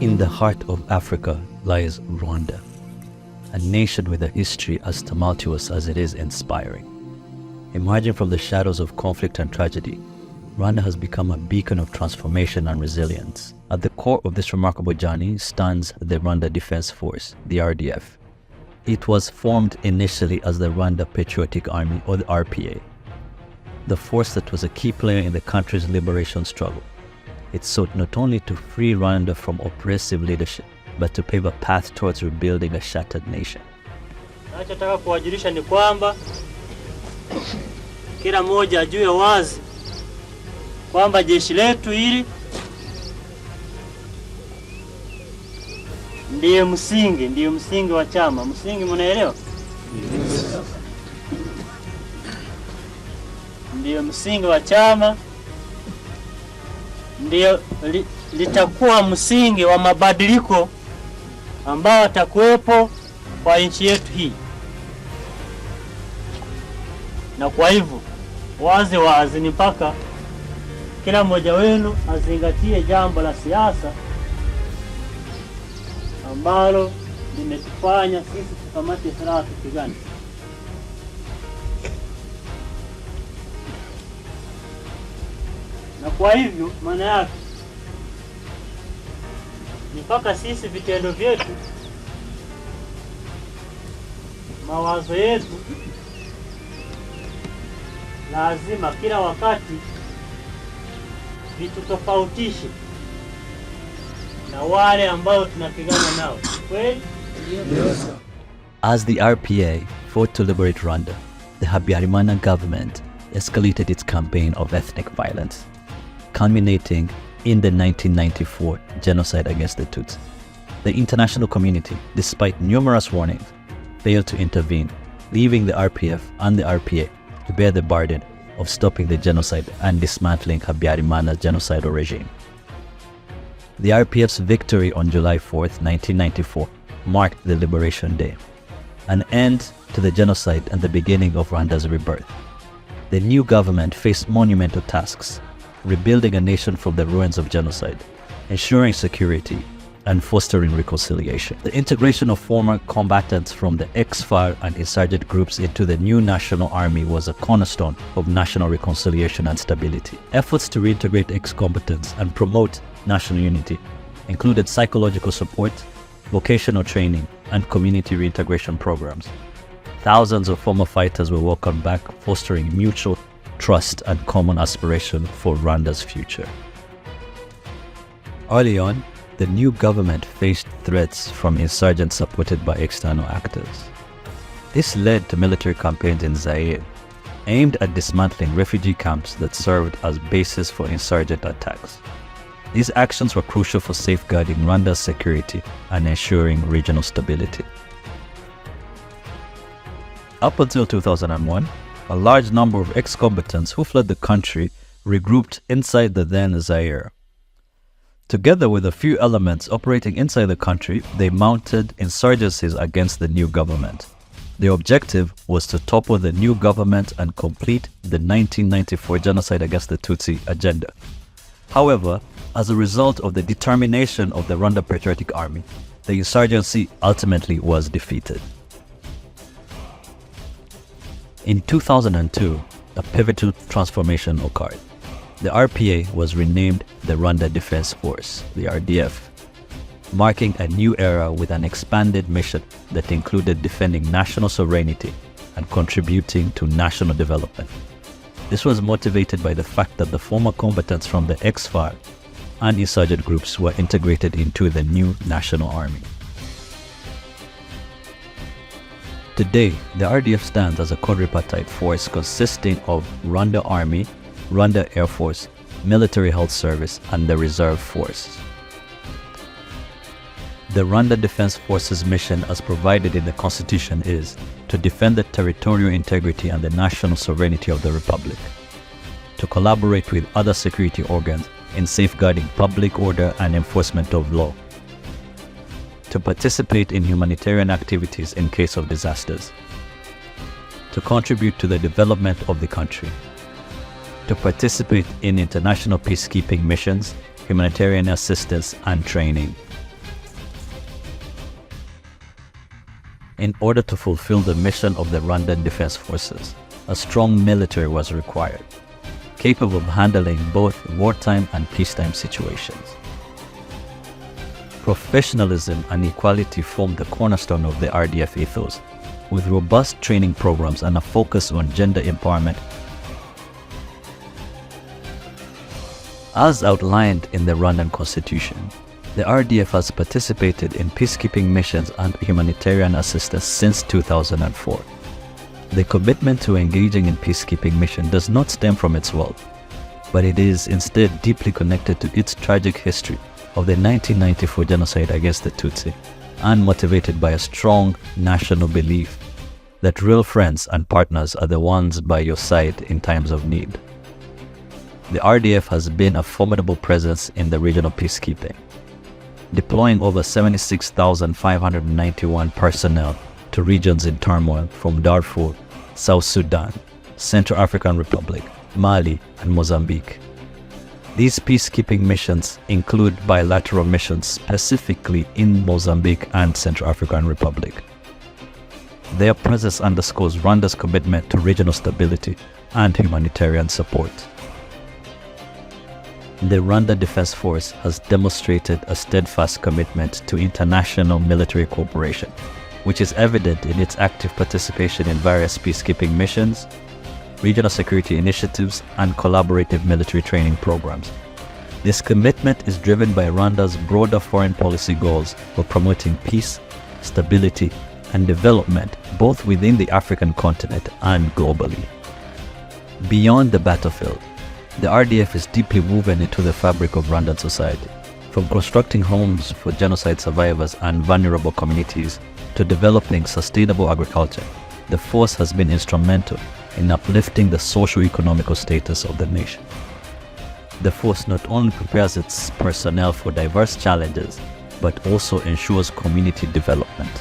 In the heart of Africa lies Rwanda, a nation with a history as tumultuous as it is inspiring. Emerging from the shadows of conflict and tragedy, Rwanda has become a beacon of transformation and resilience. At the core of this remarkable journey stands the Rwanda Defense Force, the RDF. It was formed initially as the Rwanda Patriotic Army, or the RPA, the force that was a key player in the country's liberation struggle. It sought not only to free Rwanda from oppressive leadership, but to pave a path towards rebuilding a shattered nation. Nachotaka kuwajulisha ni kwamba kila mmoja ajue wazi kwamba jeshi letu hili ndiye msingi wa chama. Msingi mnaelewa? Ndiye msingi wa chama, ndiyo litakuwa msingi wa mabadiliko ambao atakuwepo kwa nchi yetu hii. Na kwa hivyo wazi ni mpaka kila mmoja wenu azingatie jambo la siasa ambalo limetufanya sisi tukamate silaha tupigane. Na kwa hivyo maana yake ni mpaka sisi vitendo vyetu, mawazo yetu lazima kila wakati vitutofautishe na wale ambao tunapigana nao. Kweli? Yes. As the RPA fought to liberate Rwanda, the Habyarimana government escalated its campaign of ethnic violence, culminating in the 1994 genocide against the Tutsi. The international community, despite numerous warnings, failed to intervene, leaving the RPF and the RPA to bear the burden of stopping the genocide and dismantling Habyarimana's genocidal regime. The RPF's victory on July 4th, 1994 marked the Liberation Day, an end to the genocide and the beginning of Rwanda's rebirth. The new government faced monumental tasks, rebuilding a nation from the ruins of genocide, ensuring security, and fostering reconciliation. The integration of former combatants from the ex-FAR and insurgent groups into the new national army was a cornerstone of national reconciliation and stability. Efforts to reintegrate ex-combatants and promote national unity included psychological support, vocational training, and community reintegration programs. Thousands of former fighters were welcomed back, fostering mutual trust and common aspiration for Rwanda's future. Early on, the new government faced threats from insurgents supported by external actors. This led to military campaigns in Zaire, aimed at dismantling refugee camps that served as bases for insurgent attacks. These actions were crucial for safeguarding Rwanda's security and ensuring regional stability. Up until 2001, a large number of ex-combatants who fled the country regrouped inside the then Zaire. Together with a few elements operating inside the country, they mounted insurgencies against the new government. Their objective was to topple the new government and complete the 1994 genocide against the Tutsi agenda. However, as a result of the determination of the Rwanda Patriotic Army, the insurgency ultimately was defeated. In 2002, a pivotal transformation occurred. The RPA was renamed the Rwanda Defense Force, the RDF, marking a new era with an expanded mission that included defending national sovereignty and contributing to national development. This was motivated by the fact that the former combatants from the ex-FAR and insurgent groups were integrated into the new national army. Today, the RDF stands as a quadripartite force consisting of Rwanda Army, Rwanda Air Force, Military Health Service, and the Reserve Force. The Rwanda Defense Force's mission as provided in the Constitution is to defend the territorial integrity and the national sovereignty of the Republic, to collaborate with other security organs in safeguarding public order and enforcement of law, to participate in humanitarian activities in case of disasters, to contribute to the development of the country, to participate in international peacekeeping missions, humanitarian assistance and training, In order to fulfill the mission of the Rwandan Defense Forces, a strong military was required, capable of handling both wartime and peacetime situations. Professionalism and equality formed the cornerstone of the RDF ethos, with robust training programs and a focus on gender empowerment. As outlined in the Rwandan Constitution, the RDF has participated in peacekeeping missions and humanitarian assistance since 2004. The commitment to engaging in peacekeeping mission does not stem from its wealth, but it is instead deeply connected to its tragic history of the 1994 genocide against the Tutsi, and motivated by a strong national belief that real friends and partners are the ones by your side in times of need. The RDF has been a formidable presence in the regional peacekeeping, deploying over 76,591 personnel to regions in turmoil from Darfur, South Sudan, Central African Republic, Mali, and Mozambique. These peacekeeping missions include bilateral missions specifically in Mozambique and Central African Republic. Their presence underscores Rwanda's commitment to regional stability and humanitarian support. The Rwanda Defense Force has demonstrated a steadfast commitment to international military cooperation, which is evident in its active participation in various peacekeeping missions, regional security initiatives, and collaborative military training programs. This commitment is driven by Rwanda's broader foreign policy goals for promoting peace, stability, and development both within the African continent and globally. Beyond the battlefield, the RDF is deeply woven into the fabric of Rwandan society. From constructing homes for genocide survivors and vulnerable communities to developing sustainable agriculture, the force has been instrumental in uplifting the socio-economical status of the nation. The force not only prepares its personnel for diverse challenges, but also ensures community development.